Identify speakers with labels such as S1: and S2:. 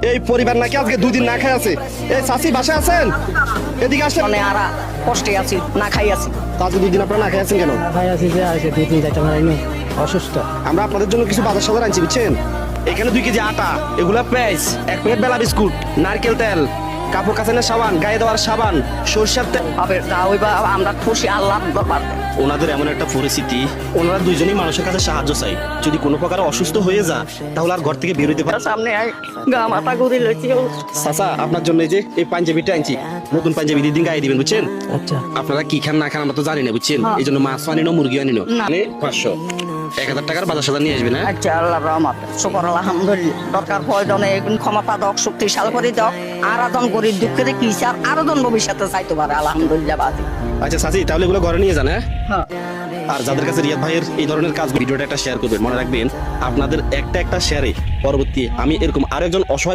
S1: এই পরিবার নাকি আজকে 2 দিন না খাই আছে। এই চাচি বাসায় আছেন? এদিকে আসেন।
S2: মানে আর কষ্টে আছি, না খাই আছি।
S1: আজকে 2 দিন আপনারা না খাই আছেন কেন?
S3: ভাই আছি যে আছে 2-3 যাইতে পারিনি, অসুস্থ।
S1: আমরা আপনাদের জন্য কিছু বাজার সাজার আনছি বুঝছেন। এখানে 2 কেজি আটা, এগুলা পেঁয়াজ, 1 প্যাকেট বেলা বিস্কুট, নারকেল তেল, কাপড় কাচানোর সাবান, গায়ে দেওয়ার সাবান, সরষের তেল।
S2: হবে যা হইবা আমরা খুশি, আল্লাহ ব্যাপার।
S1: ওনাদের এমন একটা পরিস্থিতি, ওনারা দুইজনই মানুষের কাছে সাহায্য চাই। যদি কোনো প্রকার অসুস্থ হয়ে যা তাহলে আর ঘর থেকে বের হইতে পারে।
S2: সামনে আয়, গা মাথা ঘুরে লইছি।
S1: চাচা আপনার জন্য এই যে এই পাঞ্জাবিটা আনছি, নতুন পাঞ্জাবি দিন গায়ে দিবেন বুঝছেন।
S3: আচ্ছা
S1: আপনারা কি খান না খান আমরা তো জানি না বুঝছেন। এই জন্য মাছ আনিনো, মুরগি আনিনো।
S2: না।
S1: 500 1000 টাকার বাজার সাজার নিয়ে আসবেন। হ্যাঁ
S2: আচ্ছা, আল্লাহর রহমত, শুকর আলহামদুলিল্লাহ। দরকার প্রয়োজনে এগুন ক্ষমতা দক, শক্তিশাল করে দাও। আরাধন করি দুঃখের কি চার আরাধন ভবিষ্যতে চাইতে পারে, আলহামদুলিল্লাহ বাদী।
S1: আচ্ছা চাচি, তাহলে এগুলো ঘরে নিয়ে যান। হ্যাঁ
S2: হ্যাঁ,
S1: আর যাদের কাছে রিয়াদ ভাইয়ের এই ধরনের কাজ, ভিডিওটা একটা শেয়ার করবেন। মনে রাখবেন আপনাদের একটা শেয়ারে পরবর্তী আমি এরকম আরেকজন অসহায়